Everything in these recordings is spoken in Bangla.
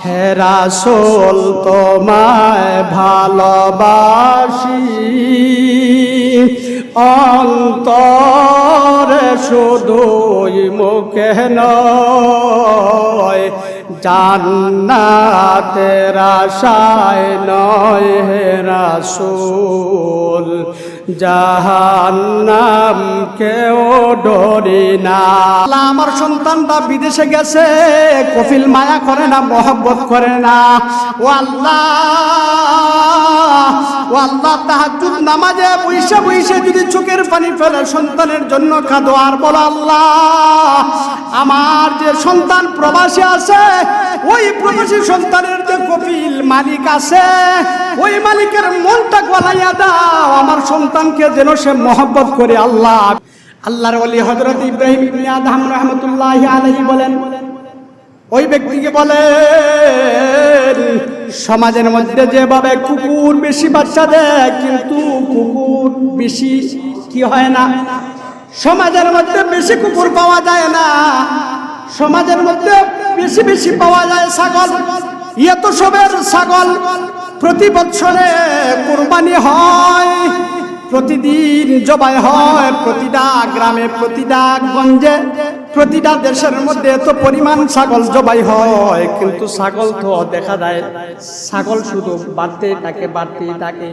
হে রাসূল তোমায় ভালোবাসি, অন্তরে শুধুই মুখে নয়, জান্নাতের আশায় নয় হে রাসূল, জাহান্নাম কেউ ডরি না। আমার সন্তানটা বিদেশে গেছে, কফিল মায়া করে না, মহব্বত করে না। ও আল্লাহ, ও আল্লাহ, তাহাজ্জুদ নামাজে বইসা বইসা যদি চোখের পানি ফেলে সন্তানের জন্য কাঁদো আর বলো আল্লাহ, আমার যে সন্তান প্রবাসী আছে, ওই প্রবাসী সন্তানের যে কফিল মালিক আছে, ওই মালিকের মনটা গলাইয়া দাও, আমার সন্তানকে যেন সে মহব্বত করে। আল্লাহ, আল্লাহর ওলি হযরত ইব্রাহিম ইবনে আদহাম রাহমাতুল্লাহি আলাইহি বলেন, ওই ব্যক্তিকে বলেন, সমাজের মধ্যে যেভাবে কুকুর বেশি বাচ্চা দেয়, কিন্তু কুকুর বেশি কি হয় না, সমাজের মধ্যে বেশি কুকুর পাওয়া যায় না, সমাজের মধ্যে বেশি বেশি পাওয়া যায় ছাগল। এত সবের ছাগল প্রতি বছরে কুরবানি হয়, প্রতিদিন জবাই হয়, প্রতিটা গ্রামে, প্রতিটা গঞ্জে, প্রতিটা দেশের মধ্যে এত পরিমাণ ছাগল জবাই হয়, কিন্তু ছাগল তো দেখা যায় ছাগল শুধু বাড়তেই থাকে, বাড়তেই থাকে।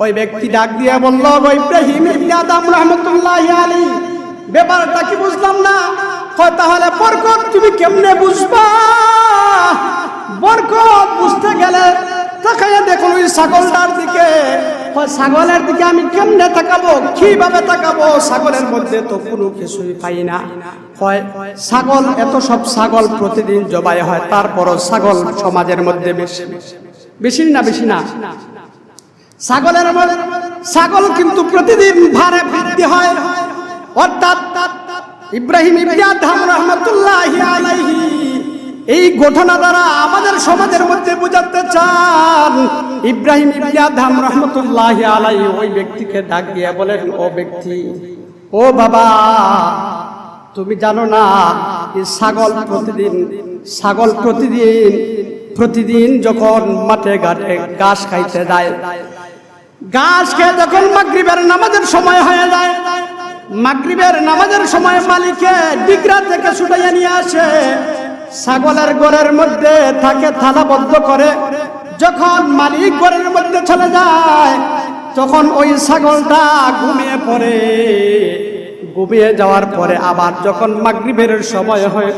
ওই ব্যক্তি ডাক দিয়ে বলল, ইব্রাহিম ইবনে আদম রাহমাতুল্লাহি আলাইহি, ব্যাপারটা কি বুঝলাম না। তাহলে বরকত তুমি কেমনে বুঝবা? বরকত বুঝতে গেলে তাকাইয়া দেখুন ওই ছাগলটার দিকে। ছাগলের দিকে আমি কেমনে তাকাবো, কিভাবে তাকাবো? ছাগলের মধ্যে তো কোনো কিছুই পাই না। ছাগল, এত সব ছাগল প্রতিদিন জবাই হয়, তারপরও ছাগল সমাজের মধ্যে বেশি বেশি না, বেশি না। ছাগলের মধ্যে ছাগল কিন্তু প্রতিদিন ভারে বৃদ্ধি হয়। অর্থাৎ ইব্রাহিম ইবনে আদহাম রাহমাতুল্লাহি আলাইহি এই ঘটনা দ্বারা আমাদের সমাজের মধ্যে বোঝাতে চান। ইব্রাহিম ইবনে আদহাম রাহমাতুল্লাহি আলাইহি ওই ব্যক্তিকে ডাক দিয়ে বলেন, ও ব্যক্তি, ও বাবা, তুমি জানো না এই ছাগল প্রতিদিন যখন মাঠে ঘাটে ঘাস খাইতে যায়, ঘাস খেয়ে যখন মাগরিবের নামাজের সময় হয়ে যায়, মাগরিবের নামাজের সময় মালিকে ডিগরা থেকে ছুটাইয়া নিয়ে আসে, ছাগলের ঘরের মধ্যে থাকে থালাবদ্ধ করে। যখন মালিক ঘরের মধ্যে চলে যায়, তখন ওই ছাগলটা ঘুমিয়ে পড়ে। ঘুমিয়ে যাওয়ার পরে আবার যখন মাগরিবের সময় হয়,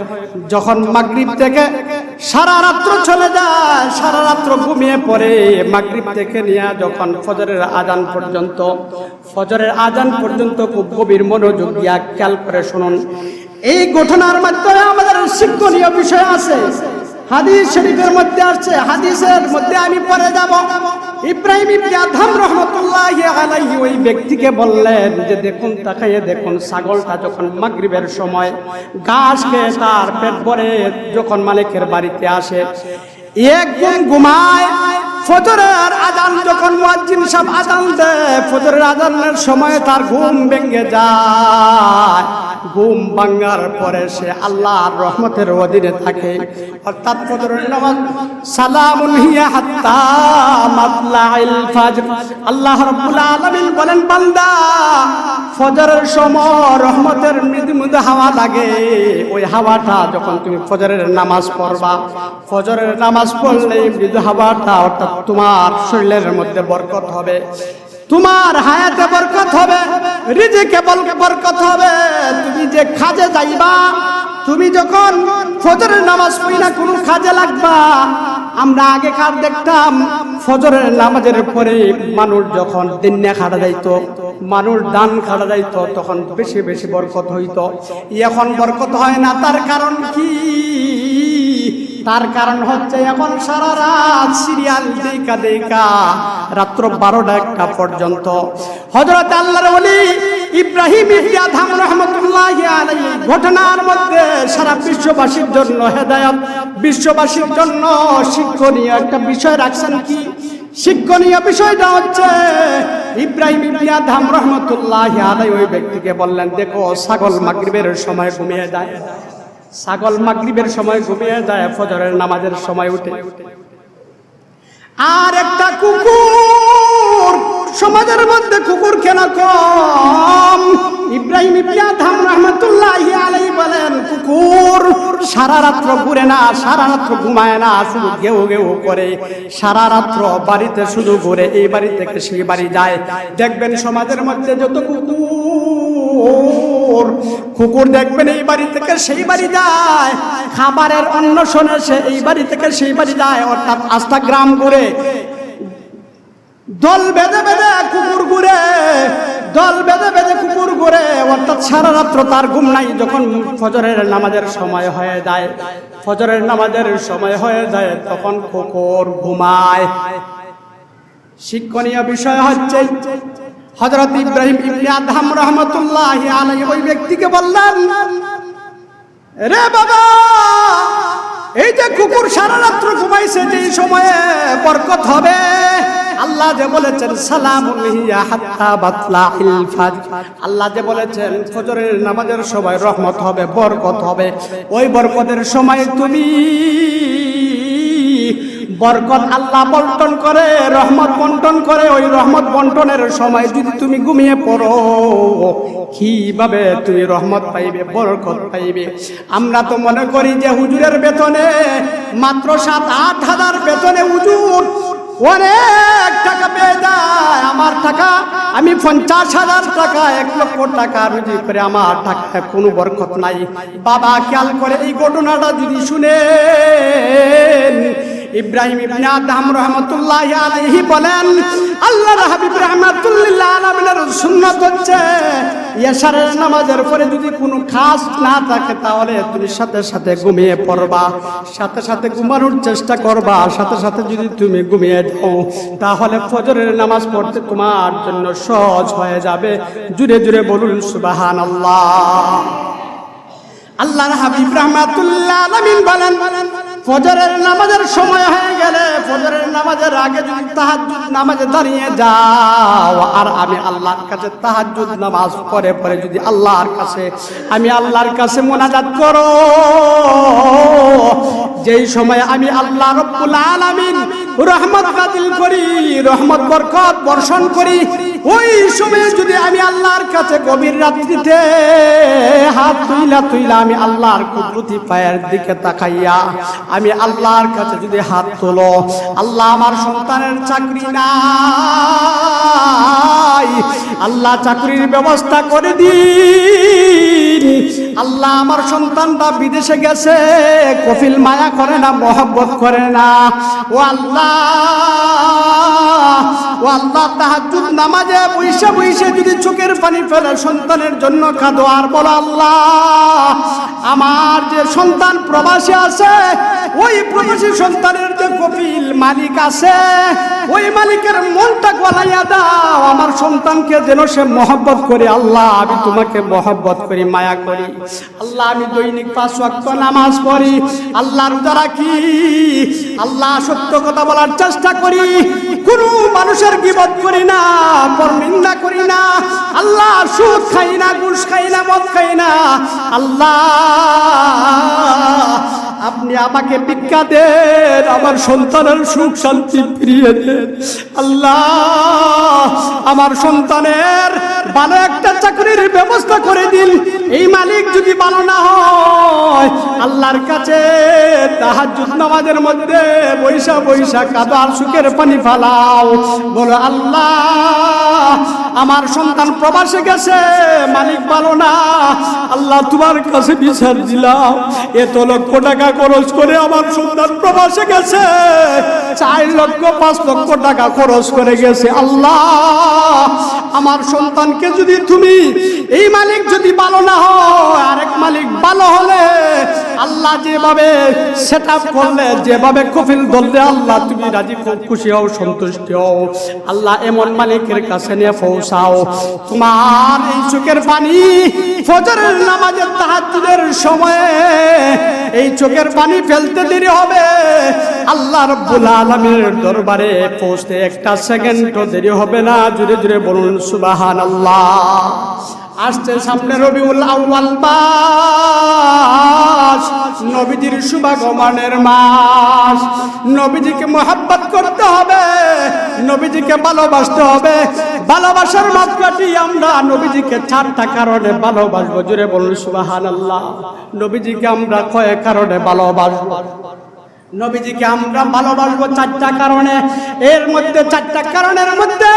যখন মাগরিব থেকে সারা রাত্র চলে যায়, সারা রাত্র ঘুমিয়ে পড়ে, মাগরিব থেকে নিয়ে যখন ফজরের আজান পর্যন্ত খুব গভীর মনোযোগ দিয়া খেয়াল করে শুনুন। এই ঘটনার মাধ্যমে আমাদের শিক্ষণীয় বিষয় আছে, হাদিস শরীফের মধ্যে আছে, হাদিসের মধ্যে আমি পড়ে যাব। ইব্রাহিম ইবনে আদহাম রাহমাতুল্লাহি আলাইহি ওই ব্যক্তিকে বললেন যে দেখুন, তাকাইয়ে দেখুন, ছাগলটা যখন মাগরিবের সময় ঘাস খেয়ে তার পেট ভরে যখন মালিকের বাড়িতে আসে, একদম ঘুমায়। ফজরের আজান যখন মুয়াজ্জিন সাহেব আজান দেয়, ফজরের আজানের সময় তার ঘুম ভেঙে যায়। ঘুম ভাঙার পরে সে আল্লাহর রহমতের অধীনে থাকে। অর্থাৎ ফজরের নামাজ, সালামুন হিয়া হাত্তা মাতলাইল ফজর। আল্লাহ রাব্বুল আলামিন বলেন, বান্দা, ফজরের সময় রহমতের মৃদু মৃদু হাওয়া লাগে। ওই হাওয়াটা যখন তুমি ফজরের নামাজ পড়বা, ফজরের নামাজ পড়লে মৃদু হাওয়াটা, অর্থাৎ তোমার শরীরের মধ্যে বরকত হবে, তোমার হায়াতে বরকত হবে, রিজিকে বরকত হবে। তুমি যে কাজে যাইবা, তুমি যখন ফজরের নামাজ পড়ি না কোনো কাজে লাগবা। আমরা আগেকার দেখতাম ফজরের নামাজের পরে মানুষ যখন দিনে খাড়া যাইতো, মানুষ দান খাড়া যাইতো, তখন বেশি বেশি বরকত হইতো। এখন বরকত হয় না। তার কারণ কি? তার কারণ হচ্ছে এখন সারা রাত সিরিয়াল দেখা রাত্র 12টা-1টা পর্যন্ত হযরত আল্লাহর ওলি ইব্রাহিম ইবনে আদহাম রাহমাতুল্লাহি আলাইহি ঘটনার মধ্যে সারা বিশ্ববাসীর জন্য হেদায়েত, বিশ্ববাসীর জন্য শিক্ষণীয় একটা বিষয় রাখছেন। কি শিক্ষণীয় বিষয়টা হচ্ছে, ইব্রাহিম ইবনে আদহাম রাহমাতুল্লাহি আলাইহি ওই ব্যক্তিকে বললেন, দেখো, ছাগল মাগরিবের সময় ঘুমিয়ে যায়, ছাগল মাগরিবের সময় ঘুমিয়ে যায়, ফজরের নামাজের সময় উঠে। আর একটা কুকুর, সমাজের মধ্যে কুকুর কেন কম? ইব্রাহিম ইবনে আদহাম রাহমাতুল্লাহি আলাইহি বলেন, কুকুর সারা রাত্র ঘুরে না, সারা রাত্র ঘুমায় না, শুধু গেউ গেউ করে, সারা রাত্র বাড়িতে শুধু ঘুরে, এই বাড়ি থেকে সেই বাড়ি যায়। দেখবেন সমাজের মধ্যে যত কুকুর, কুকুর দেখবেন এই বাড়ি থেকে সেই বাড়ি যায়, খাবারের অন্বেষণে সে এই বাড়ি থেকে সেই বাড়ি যায়, অর্থাৎ আস্থা গ্রাম ঘুরে, দল বেঁধে বেঁধে কুকুর ঘুরে, দল বেঁধে বেঁধে কুকুর ঘুরে, অর্থাৎ সারা রাত্র তার ঘুম নাই। যখন ফজরের নামাজের সময় হয়ে যায়, ফজরের নামাজের সময় হয়ে যায়, তখন কুকুর ঘুমায়। শিক্ষণীয় বিষয় হচ্ছে, হযরত ইব্রাহিম ইবনে আদহাম রাহমাতুল্লাহি আলাইহি ওই ব্যক্তিকে বললেন, রে বাবা, এই যে কুকুর সারা রাত্র ঘুমাইছে, যে সময়ে বরকত হবে, আল্লাহ যে বলেছেন সালামুন হিয়া হাত্তা বাতলাইল ফাজর, আল্লাহ যে বলেছেন ফজরের নামাজের সময় রহমত হবে, বরকত হবে, ওই বরকতের সময় তুমি বরকত আল্লাহ বন্টন করে, রহমত বন্টন করে, ওই রহমত বন্টনের সময় যদি তুমি ঘুমিয়ে পড়ো, কিভাবে তুমি রহমত পাইবে, বরকত পাইবে? আমরা তো মনে করি যে হুজুরের বেতনে মাত্র 7-8 হাজার বেতনে হুজুর অনেক টাকা পেয়ে যায়, আমার টাকা, আমি 50,000 টাকা, 1 লক্ষ টাকা রুজি করে, আমার টাকা কোনো বরকত নাই। বাবা খেয়াল করে এই ঘটনাটা যদি শুনেন, ইব্রাহিম ইবনে আদহাম রাহমাতুল্লাহি আলাইহি বলেন, আল্লাহর হাবিব রাহমাতুল লিল আলামিনের সুন্নাত হচ্ছে এশারের নামাজের পরে যদি কোনো কাজ না থাকে, তাহলে তুমি সাথে সাথে ঘুমিয়ে পড়বা, সাথে সাথে ঘুমানোর চেষ্টা করবা, সাথে সাথে যদি তুমি ঘুমিয়ে যাও, তাহলে ফজরের নামাজ পড়তে তোমার জন্য সহজ হয়ে যাবে। জুড়ে জুড়ে বলুন সুবহানাল্লাহ। আল্লাহর হাবিব রাহমাতুল লিল আলামিন বলেন, ফজরের নামাজের সময় হয়ে গেলে, ফজরের নামাজের আগে যদি তাহাজ্জুদ নামাজে দাঁড়িয়ে যাও, আর আমি আল্লাহর কাছে তাহাজ্জুদ নামাজ পড়ে পড়ে যদি আল্লাহর কাছে মোনাজাত করো, যেই সময় আমি আল্লাহ রাব্বুল আলামিন রহমত নাযিল করি, রহমত বরকত বর্ষণ করি, ওই সময় যদি আমি আল্লাহর কাছে গভীর রাত্রিতে হাত তুইলা আমি আল্লাহর কুদরতি পায়ের দিকে তাকাইয়া আমি আল্লাহর কাছে যদি হাত তোলো, আল্লাহ আমার সন্তানের চাকরি নাই, আল্লাহ চাকরির ব্যবস্থা করে দিন, আল্লাহ আমার সন্তানটা বিদেশে গেছে, কফিল মায়া করে না, মহব্বত করে না, ও আল্লাহ, ও আল্লাহ, তাহাজ্জুদ নামাজে বইসা বইসা যদি চোখের পানি ফেলে সন্তানের জন্য কাঁদো, আর বলো আল্লাহ, আমার যে সন্তান প্রবাসী আছে, ওই প্রবাসী সন্তানের যে কফিল মালিক আছে, ওই মালিকের মনটা গলাইয়া দাও, আমার সন্তানকে যেন সে মহব্বত করে। আল্লাহ, আমি তোমাকে মহব্বত করি, মায়া করি। আল্লাহ, আমি দৈনিক 5 ওয়াক্ত নামাজ পড়ি, আল্লাহ রোজা রাখি, আল্লাহ সত্য কথা বলার চেষ্টা করি, কোনো মানুষের গীবত করি না, পরনিন্দা করি না, আল্লাহ সুদ খাই না, ঘুষ খাই না, মদ খাই না। আল্লাহ, আপনি আমাকে ভিক্ষা দেন, আমার সন্তানের সুখ শান্তি ফিরিয়ে দেন। আল্লাহ, আমার সন্তানের ভালো একটা চাকরির ব্যবস্থা করে দিন। এই মালিক যদি ভালো না হয়, আল্লাহর কাছে তাহাজ্জুদ নামাজের মধ্যে বৈশা বৈশা কাঁদো আর সুখের পানি ফালাও, বলো আল্লাহ, আমার সন্তান প্রবাসে গেছে, মালিক ভালো না, আল্লাহ তোমার কাছে বিচার দিলাম, এত লক্ষ টাকা খরচ করে আমার সন্তান প্রবাসে গেছে, 4 লক্ষ 5 লক্ষ টাকা খরচ করে গেছে, আল্লাহ আমার সন্তানকে যদি তুমি, এই মালিক যদি ভালো না হয়, আরেক মালিক ভালো হলে, আল্লাহ যেভাবে সেট আপ করলে, যেভাবে কফিল ধরলে, আল্লাহ তুমি রাজি খুশি হও, সন্তুষ্ট হও, আল্লাহ এমন মালিকের কাছে নিয়ে পৌঁছাও। তোমার এই চোখের পানি ফজরের নামাজের তাহাজ্জুদের সময়ে এই চোখের পানি ফেলতে দেরি হবে, আল্লাহ রাব্বুল আলামিনের দরবারে পৌঁছতে 1 সেকেন্ডও দেরি হবে না। জুড়ে জুড়ে বলুন সুবহানাল্লাহ। আসছে সামনে রবিউল আউয়াল মাস, নবীজির শুভাগমনের মাস। নবীজিকে মহব্বত করতে হবে, নবীজিকে ভালোবাসতে হবে। ভালোবাসার মাপকাঠি আমরা নবীজিকে 4টা কারণে ভালোবাসবো। জোরে বলুন সুবহানাল্লাহ। নবীজিকে আমরা কয় কারণে ভালোবাসবো? নবীজিকে আমরা ভালোবাসবো 4টা কারণে। এর মধ্যে 4টা কারণের মধ্যে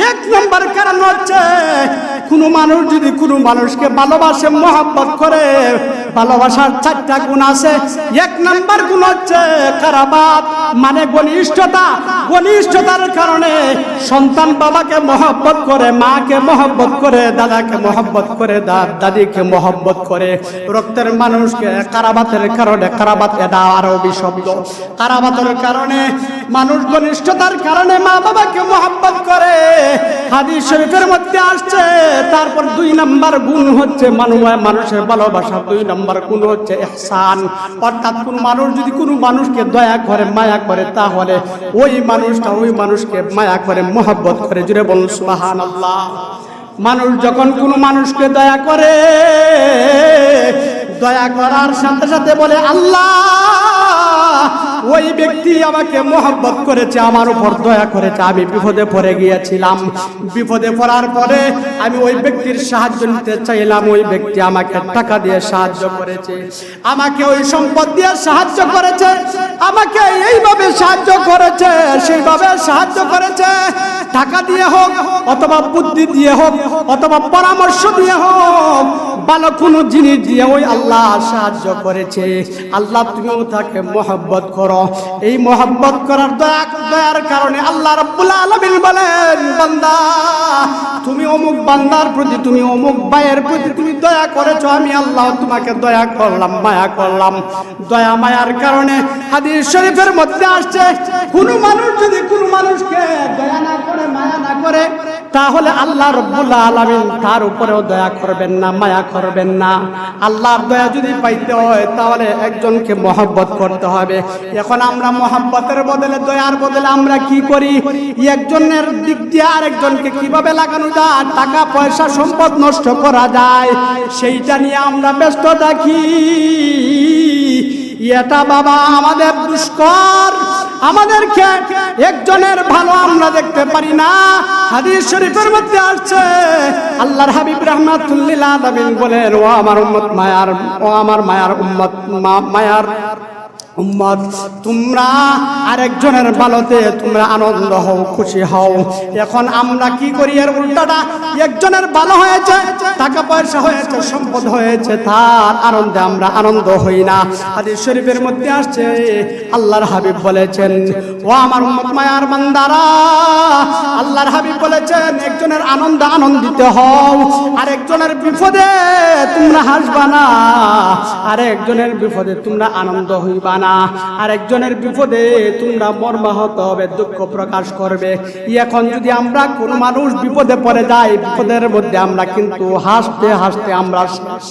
1 নম্বর কারণ হচ্ছে, কোনো মানুষ যদি কোনো মানুষকে ভালোবাসে, মহব্বত করে, ভালোবাসার 4টা গুণ আছে। 1 নম্বর গুণ হচ্ছে কারাবাত, মানে ঘনিষ্ঠতা। ঘনিষ্ঠতার কারণে সন্তান বাবাকে মহব্বত করে, মাকে মহব্বত করে, দাদাকে মহব্বত করে, দাদিকে মহব্বত করে। রক্তের মানুষকে কারাবাতের কারণে, কারাবাত এটা আরবি শব্দ। কারাবাতের কারণে মানুষ ঘনিষ্ঠতার কারণে মা বাবাকে মহব্বত করে। হাদিস শরীফের মধ্যে আসছে। তারপর 2 নম্বর গুণ হচ্ছে মানুষের ভালোবাসা। 2 নম্বর গুণ হচ্ছে ইহসান, অর্থাৎ কোন মানুষ যদি কোনো মানুষকে দয়া করে, মায়া করে, তাহলে ওই মানুষকে মায়া করে, মহব্বত করে। জুড়ে বলুন সুবহানাল্লাহ। মানুষ যখন কোনো মানুষকে দয়া করে, দয়া করার সাথে সাথে বলে, আল্লাহ ওই ব্যক্তি আমাকে মহব্বত করেছে, আমার উপর দয়া করেছে। আমি বিপদে পড়ে গিয়েছিলাম, বিপদে পড়ার পরে আমি ওই ব্যক্তির সাহায্য নিতে চাইলাম, ওই ব্যক্তি আমাকে টাকা দিয়ে সাহায্য করেছে, আমাকে ওই সম্পদ দিয়ে সাহায্য করেছে, আমাকে এইভাবে সাহায্য করেছে, সেইভাবে সাহায্য করেছে। টাকা দিয়ে হোক, অথবা বুদ্ধি দিয়ে হোক, অথবা পরামর্শ দিয়ে হোক, ভালো কোনো জিনিস দিয়ে ওই আল্লাহ সাহায্য করেছে। আল্লাহ তুমিও তাকে মহব্বত করো। এই মহব্বত করার দয়ার কারণে আল্লাহ রাব্বুল আলামিন বলেন, বান্দা তুমি অমুক বান্দার প্রতি, তুমি অমুক ভাইয়ের প্রতি তুমি দয়া করেছো, আমি আল্লাহ তোমাকে দয়া করলাম, মায়া করলাম। দয়া মায়ার কারণে হাদিস শরীফের মধ্যে আসছে, কোনো মানুষ যদি কোনো মানুষকে দয়া না করে, মায়া না করে, তাহলে আল্লাহ রাব্বুল আলামিন তার উপরেও দয়া করবেন না, মায়া করবেন না। আল্লাহর দয়া যদি পাইতে হয় তাহলে একজনকে মহব্বত করতে হবে। এখন আমরা মহব্বতের বদলে, দয়ার বদলে আমরা কি করি? একজনের দিক দিয়ে আরেকজনকে কিভাবে লাগানো যায়, টাকা পয়সা সম্পদ নষ্ট করা যায়, সেইটা নিয়ে আমরা ব্যস্ত থাকি। এটা বাবা আমাদের দুষ্কর। আমাদেরকে একজনের ভালো আমরা দেখতে পারি না। হাদিস শরীফের মধ্যে আসছে, আল্লাহর হাবিব রাহমাতুল লিল আলামিন বলেন, ও আমার উম্মত মায়ার, ও আমার মায়ার উম্মত, মায়ার উম্মত, তোমরা আরেকজনের ভালোতে তোমরা আনন্দ হও, খুশি হও। এখন আমরা কি করি? এর উল্টাটা, একজনের ভালো হয়েছে, টাকা পয়সা হয়েছে, সম্পদ হয়েছে, তার আনন্দে আমরা আনন্দ হই না। হাদিস শরীফের মধ্যে আসছে, আল্লাহর হাবিব বলেছেন, ও আমার উম্মত মায়ার বান্দারা, আল্লাহর হাবিব বলেছেন, একজনের আনন্দে আনন্দিত হও, আর একজনের বিপদে তোমরা হাসবা না, আর একজনের বিপদে তোমরা আনন্দ হইবা না, আর একজনের বিপদে তোমরা মর্মাহত হবে, দুঃখ প্রকাশ করবে। এখন যদি আমরা কোন মানুষ বিপদে পড়ে যাই, বিপদের মধ্যে আমরা কিন্তু হাসতে হাসতে আমরা শেষ।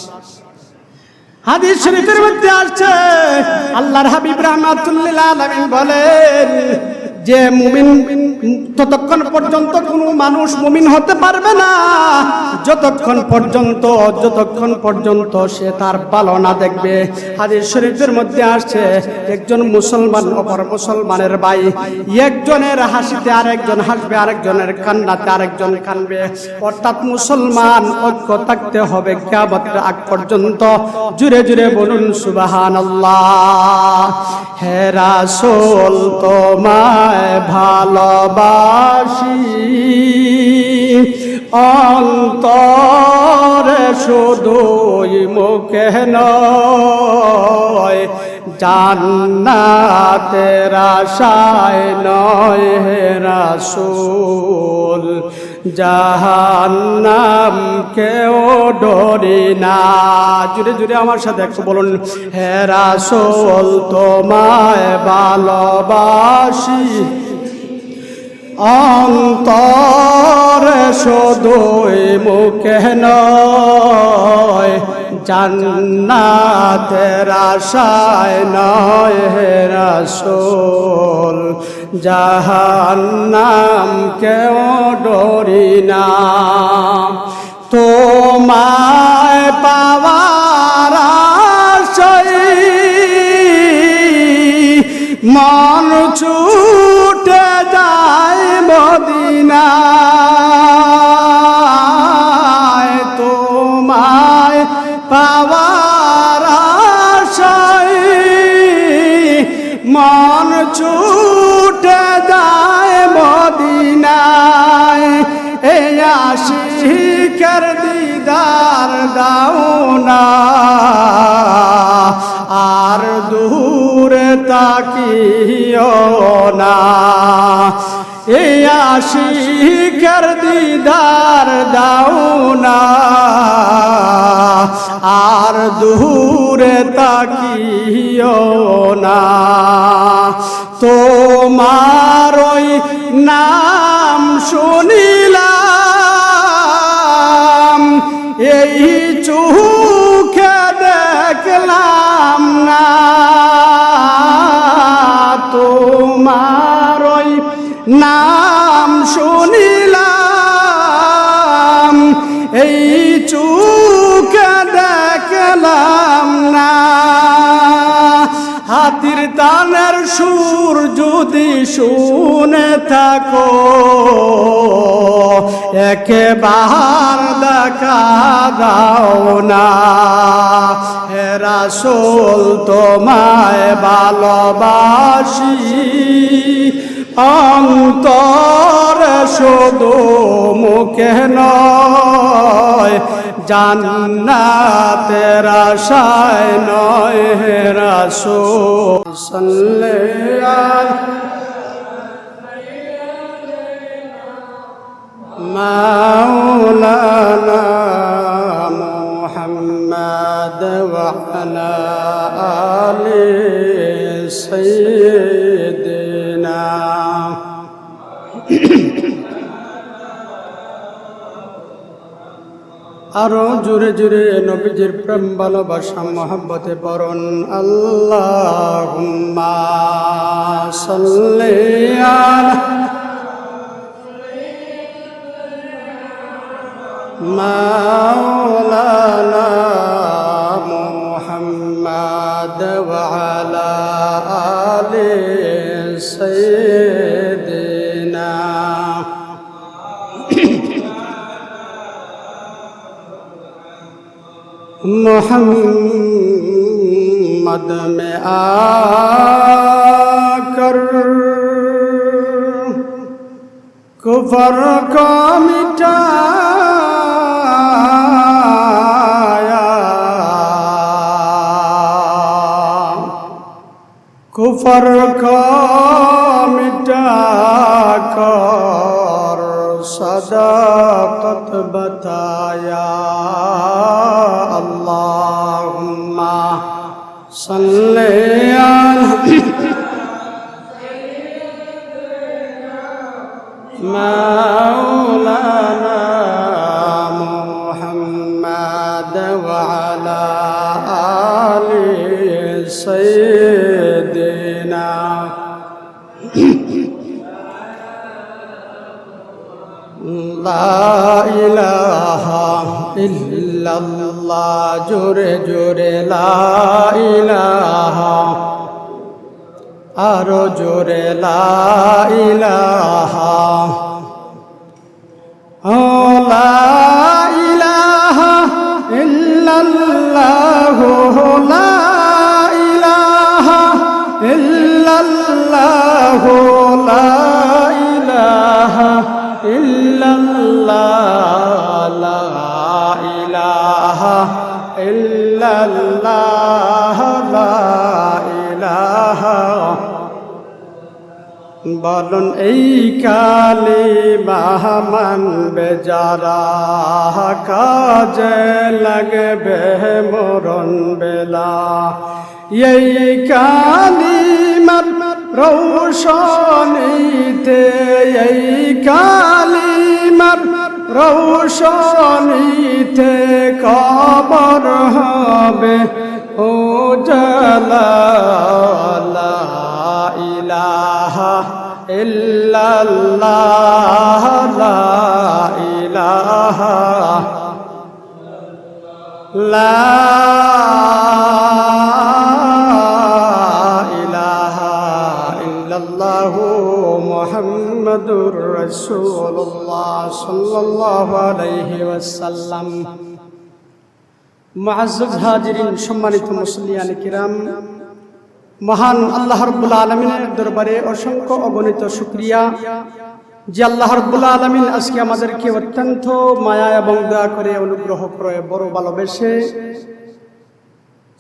হাদিস শরীফের মধ্যে আসছে, আল্লাহর হাবিব রাহমাতুল লিল আলামিন বলেন যে মুমিন ততক্ষণ পর্যন্ত কোনো মানুষ মুমিন হতে পারবে না যতক্ষণ পর্যন্ত সে তার ভালো না দেখবে। হাদিস শরীফের মধ্যে আসছে, একজন মুসলমান অপর মুসলমানের ভাই, একজনের হাসিতে আরেকজন হাসবে, আরেকজনের কান্নাতে আরেকজন কানবে। অর্থাৎ মুসলমান ঐক্য থাকতে হবে কিয়ামতের আগ পর্যন্ত। জুড়ে জুড়ে বলুন সুবহানাল্লাহ। হে রাসূল তোমায় ভালোবাসি, অন্তরে শুধুই মুখে নয়, জান্নাতের আশায় নয় হে রাসূল, জাহান্নাম কেউ ডরি না। জুড়ে জুড়ে আমার সাথে একটু বলুন, হে রাসূল তোমায় ভালোবাসি, অন্তরে শুধুই মুখে নয়, জান্নাতের আশায় নয় হে রাসূল, জাহান্নাম কেউ ডরি না। তোমায় পাওয়ার আশায় মন ছুটে যায় মদিনায়, তোমায় পাওয়ার আশায় মন ছুটে যায় মদিনায়। এই আশিকের দিদার দাও না, আর দূরে তাকিও না। এই আশিকের দিদার দাও না, আর দূরে তাকিও না। তোমার ওই নাম শুনিলাম, এই চোখে দেখলাম না। তোমার ওই নাম শুনিলাম, এই চোখে দেখলাম না। হাতির তানের সুর যদি শুনে থাকো, একবার দেখা দাও না। হে রাসূল তোমায় ভালোবাসি, অন্তরে শুধু মুখে নয়, জান্নাতের আশায় নয়। হে রাসূল সাল্লাল্লাহু মাওলানা মুহাম্মদ ওয়া আলা আলি সাইয়্যিদিনা। আরো জোরে জোরে নবীজির প্রেম ভালোবাসা মহব্বতে পড়ুন আল্লাহুম্মা সাল্লি আলা মাওলানা মুহাম্মদ ওয়া আলা আলি সাইয়্যিদিনা। मोहम्मद में आकर कुफर को मिटाया, कुफर को मिटाकर सदाकत बताया। अल्लाहुम्मा सल्ली अला मौलाना मुहम्मद व अला आलि सय्यिदिना। ला इलाहा इल्लल्लाह, जोरे जोरे ला इलाहा, आरो जोरे ला इलाहा। ओ ला इलाहा इल्लल्लाह, ला इलाहा इल्लल्लाह, ला इलाहा इल्लल्लाह, ला इलाहा इल्लल्लाह, ला इलाहा। বলুন এই কালিমা মানবে যারা, কাজে লাগবে মরণ বেলা। এই কালিমার রৌশনীতে, এই কালিমার রৌশনীতে কবর হবে উজালা। লা ইলাহা ইল্লাল্লাহ, লা ইলাহা লা ইলাহা ইল্লাল্লাহু মুহাম্মাদুর রাসূলুল্লাহ সাল্লাল্লাহু আলাইহি ওয়াসাল্লাম। মুআজ্জাজ হাজিরিন, সম্মানিত মুসলিয়ান কিরাম, মহান আল্লাহ রাব্বুল আলামিনের দরবারে অসংখ্য অগণিত শুকরিয়া যে আল্লাহ রাব্বুল আলামিন আজকে আমাদেরকে অত্যন্ত মায়া এবং দয়া করে অনুগ্রহ করে বড় ভালোবেসে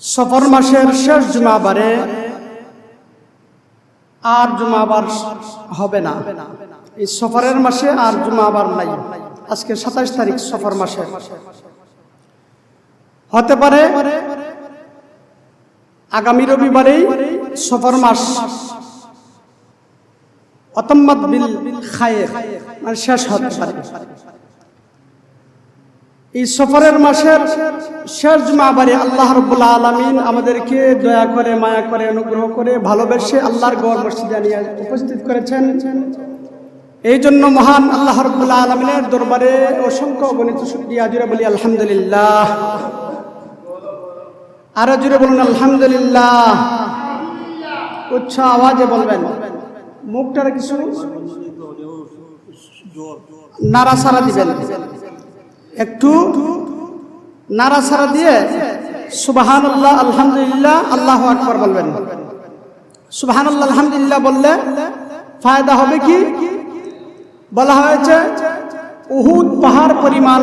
সফর মাসের শেষ জুমাবারে, আর জুমাবার হবে না, এই সফরের মাসে আর জুমাবার নাই, আজকে 27 তারিখ সফর মাসে হতে পারে আগামী রবিবারেই সফর মাস অতম্মাত বিল খায়ের মানে শেষ হতে পারে। এই সফরের মাসের শেষ জুমাবারে আল্লাহ রাব্বুল আলামিন আমাদেরকে দয়া করে, মায়া করে, অনুগ্রহ করে, ভালোবেসে আল্লাহর ঘর মসজিদে নিয়ে উপস্থিত করেছেন। এই জন্য মহান আল্লাহ রাব্বুল আলামিনের দরবারে অসংখ্য অগণিত শুকরিয়া। জুড়ে বলি আলহামদুলিল্লাহ, আরো জুড়ে বলুন আলহামদুলিল্লাহ। উচ্চ আওয়াজে বলবেন, মুখটার কিছু নাড়াচাড়া দিবেন, একটু নাড়াচাড়া দিয়ে সুবহানাল্লাহ, আলহামদুলিল্লাহ, আল্লাহু আকবার বলবেন। সুবহানাল্লাহ, আলহামদুলিল্লাহ বললে ফায়দা হবে কি? বলা হয়েছে উহুদ পাহাড় পরিমাণ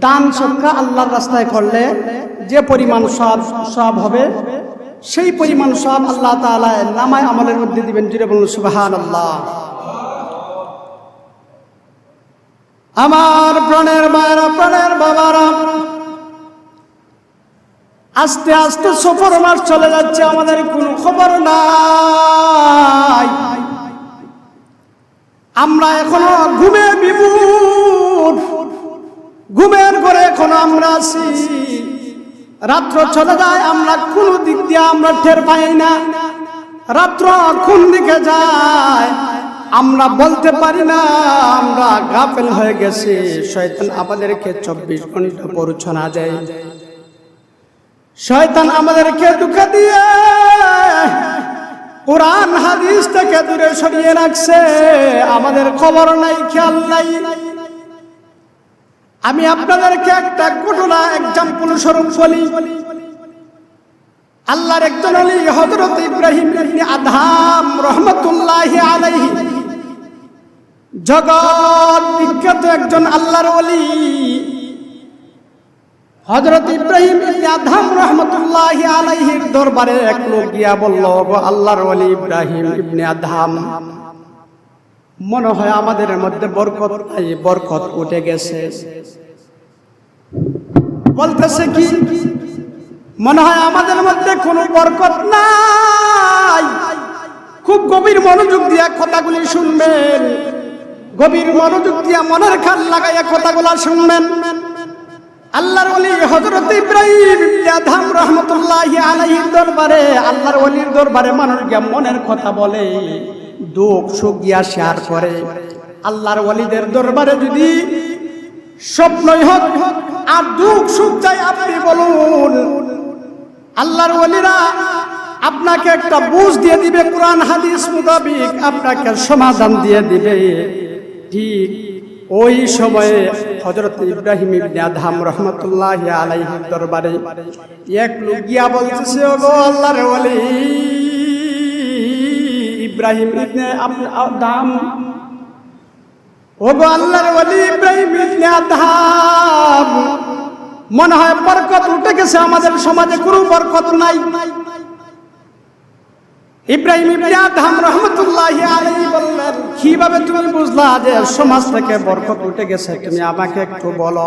দান সদকা আল্লাহর রাস্তায় করলে যে পরিমাণ সওয়াব হবে, সেই পরিমাণ সওয়াব আল্লাহ তাআলা নামায় আমলের মধ্যে দিবেন। জুড়ে বলুন সুবহানাল্লাহ। আমার প্রাণের মায়েরা, প্রাণের বাবারা, আস্তে আস্তে সফর মাস চলে যাচ্ছে, আমাদের কোনো খবর নাই। আমরা এখনো ঘুমে বিমূঢ়, ঘুমের ঘরে এখনো আমরা আছি। রাত্র চলে যায়, আমরা কোন দিক দিয়ে আমরা টের পাই না। রাত্র কোন দিকে যায় আমরা বলতে পারি না, আমরা গাফেল হয়ে গেছি। শয়তান আমাদেরকে 24 ঘন্টা পরিচ্ছন্ন দেয়। শয়তান আমাদেরকে ধোঁকা দিয়ে কোরআন হাদিস থেকে দূরে সরিয়ে রাখছে, আমাদের খবর নাই, খেয়াল নাই। আমি আপনাদেরকে একটা ঘটনা এক্সাম্পল স্বরূপ বলি। আল্লাহর একজন ওলি হযরত ইব্রাহিম ইবনে আদহাম রাহমাতুল্লাহি আলাইহি, জগৎ বিখ্যাত একজন আল্লাহর ওলি হযরত ইব্রাহিম ইবনে আদহাম রাহমাতুল্লাহি আলাইহির দরবারে এক লোক গিয়া বলল, গো আল্লাহর ওলি ইব্রাহিম ইবনে আদহাম, মনে হয় আমাদের মধ্যে বরকত নাই, বরকত উঠে গেছে। বলতেছে কি? মনে হয় আমাদের মধ্যে কোনো বরকত নাই। খুব গভীর মনোযোগ দিয়া কথাগুলি শুনবেন, গভীর মনোযোগ দিয়া মনের কান লাগাইয়া কথাগুলা শুনবেন। আল্লাহর ওলি হযরত ইব্রাহিম ইবনে আদহাম রাহমাতুল্লাহি আলাইহির দরবারে, আল্লাহর ওলির দরবারে মানুষ গিয়া মনের কথা বলে, দুঃখ সুখ গিয়া শেয়ার করে। আল্লাহর ওলিদের দরবারে যদি স্বপ্নই হোক আর দুঃখ সুখ চাই, আপনি বলুন, আল্লাহর ওলিরা আপনাকে একটা বুঝ দিয়ে দিবে, কোরআন হাদিস মোতাবেক আপনাকে সমাধান দিয়ে দিবে। ঠিক ওই সময়ে হযরত ইব্রাহিম ইবনে আদহাম রাহমাতুল্লাহি আলাইহির দরবারে এক লোক গিয়া বলতেছে, ওগো আল্লাহর ওলি ইব্রাহিম ইবনে আদহাম, ওগো আল্লাহর ওলি ইব্রাহিম ইবনে আদহাম, মনে হয় বরকত উঠে গেছে, আমাদের সমাজে কোনো বরকত নাই। ইব্রাহিম ইবনে আদহাম রাহমাতুল্লাহি আলাইহি বললেন, কিভাবে তুমি বুঝলা যে সমাজ থেকে বরকত উঠে গেছে? তুমি আমাকে একটু বলো।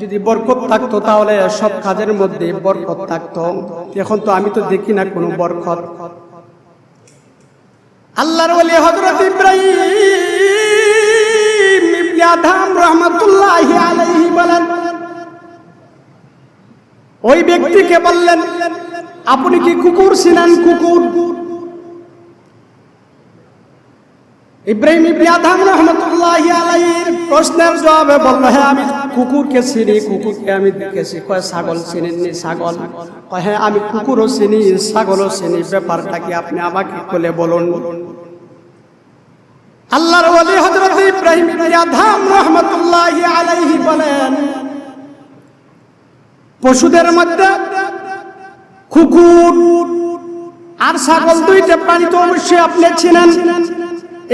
যদি বরকত থাকতো তাহলে সব কাজের মধ্যে বরকত থাকতো, এখন তো আমি তো দেখি না কোনো বরকত। আল্লাহর ওলি হযরত ইব্রাহিম ইবনে আদহাম রাহমাতুল্লাহি আলাইহি বলেন, ওই ব্যক্তিকে বললেন, আপনি কি কুকুর ছিলেন? কুকুর। ইব্রাহিম ইবনে আদহাম রাহমাতুল্লাহি আলাইহির প্রশ্নের জবাবে বলল, হ্যাঁ আমি কুকুরকে চিনি, কুকুরকে আমি দেখেছি। কয় ছাগল চিনেননি? ছাগল। কয় হ্যাঁ আমি কুকুরও চিনি, ছাগলও চিনি। ব্যাপারটা কি আপনি আমাকে খুলে বলুন। আল্লাহর ওলি হযরত ইব্রাহিম ইবনে আদহাম রাহমাতুল্লাহি আলাইহি বলেন, পশুদের মধ্যে কুকুর আর ছাগল দুইটা প্রাণী তো অবশ্যই আপনি চিনেন।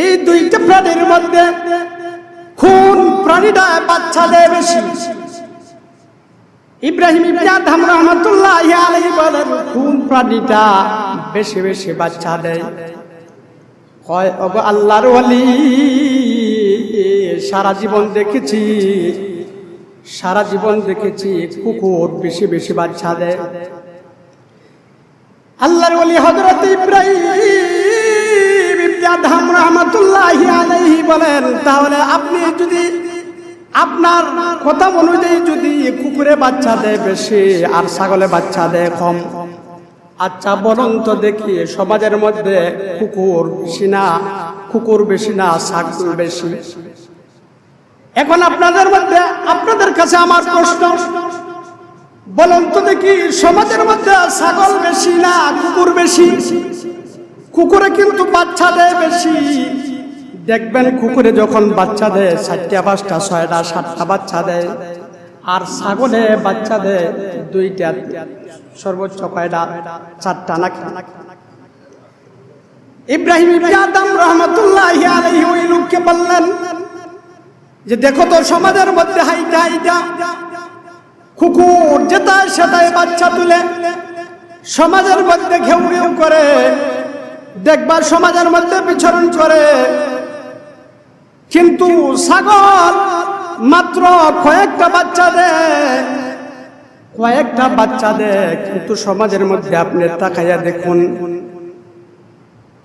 এই দুইটা প্রাণীর মধ্যে কোন প্রাণীটা বাচ্চা দেয় বেশি? ইব্রাহিম ইবনে আদহাম রাহমাতুল্লাহি আলাইহি বলেন, কোন প্রাণীটা বেশি বেশি বাচ্চা দেয়? কয় ওগো আল্লাহর ওলি, সারা জীবন দেখেছি কুকুর বেশি বেশি বাচ্চা দেয়। আল্লাহর ওলি হযরত ইব্রাহিম ইবনে আদহাম রাহমাতুল্লাহি আলাইহি বলেন, তাহলে আপনি যদি আপনার কথা অনুযায়ী যদি কুকুরে বাচ্চা দেয় বেশি আর ছাগলে বাচ্চা দেয় কম, আচ্ছা বলুন তো দেখি সমাজের মধ্যে কুকুর বেশি না ছাগল বেশি? এখন আপনাদের কাছে আমার প্রশ্ন, বলুন তো দেখি সমাজের মধ্যে ছাগল বেশি না কুকুর বেশি? কুকুরে কিন্তু বাচ্চা দেয় বেশি। দেখবেন কুকুরে যখন বাচ্চা দেয় 4টা 5টা 6টা 7টা বাচ্চা দেয়, আর ছাগলে বাচ্চা দেয় 2টা, সর্বোচ্চ কয়টা? 4টা নাকি? ইব্রাহিম ইবনে আদহাম রাহমাতুল্লাহি আলাইহি ওই লোককে বললেন যে দেখো তো সমাজের মধ্যে হাইটা কুকুর যেটায় সেটাই বাচ্চা তুলে, সমাজের মধ্যে ঘেউ ঘেউ করে, দেখবার সমাজের মধ্যে বিচরণ করে, কিন্তু ছাগল মাত্র কয়েকটা বাচ্চা দেয়, কিন্তু সমাজের মধ্যে আপনি তাকাইয়া দেখুন,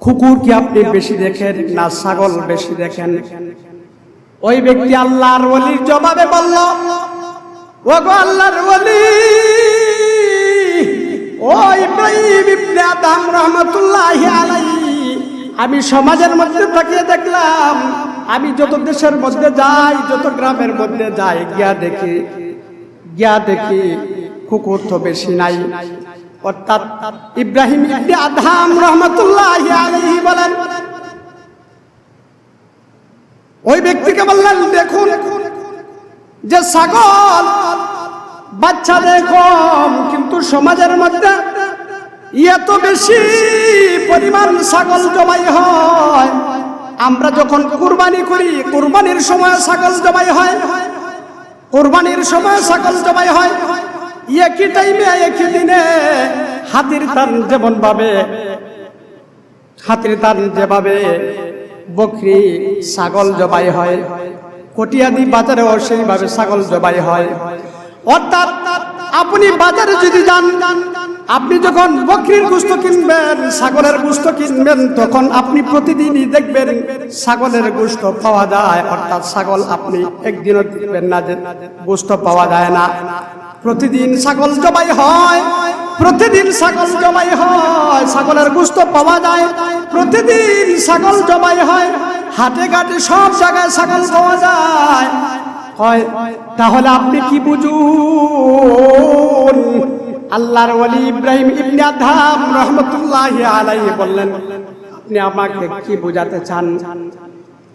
কুকুর কি আপনি বেশি দেখেন না ছাগল বেশি দেখেন? ওই ব্যক্তি আল্লাহর ওলির জবাবে বলল, ওগো আল্লাহর ওলি, ও ইব্রাহিম ইবনে আদহাম রাহমাতুল্লাহি আলাইহি, আমি সমাজের মধ্যে তাকিয়ে দেখলাম, আমি যত দেশের মধ্যে যাই, যত গ্রামের মধ্যে যাই, গিয়া দেখি কুকুর তো বেশি নাই। অর্থাৎ ইব্রাহিম ইবনে আদহাম রাহমাতুল্লাহি আলাইহি বলেন, ওই ব্যক্তিকে বললেন দেখুন যে ছাগল বাচ্চা দেয় কম, কিন্তু সমাজের মধ্যে এত বেশি পরিমাণ ছাগল জবাই হয়। আমরা যখন কুরবানি করি, কুরবানির সময় ছাগল জবাই হয়, একই টাইমে একই দিনে হাতির টান যেভাবে বকরি ছাগল জবাই হয়, কটিয়াদি বাজারেও সেইভাবে ছাগল জবাই হয়। অর্থাৎ আপনি বাজারে যদি যান, আপনি যখন বকরির গোশত কিনবেন, ছাগলের গোশত কিনবেন, তখন আপনি প্রতিদিনই দেখবেন ছাগলের গোশত পাওয়া যায়। অর্থাৎ ছাগল আপনি একদিনও দেখবেন না যে গোশত পাওয়া যায় না। প্রতিদিন ছাগল জবাই হয়, ছাগলের গোশত পাওয়া যায়, প্রতিদিন ছাগল জবাই হয়, হাটে ঘাটে সব জায়গায় ছাগল পাওয়া যায়। তাহলে আপনি কি বুঝুন? আল্লাহর ওলি ইব্রাহিম ইবনে আদহাম রাহমাতুল্লাহি আলাইহি বললেন, আপনি আমাকে কি বোঝাতে চান?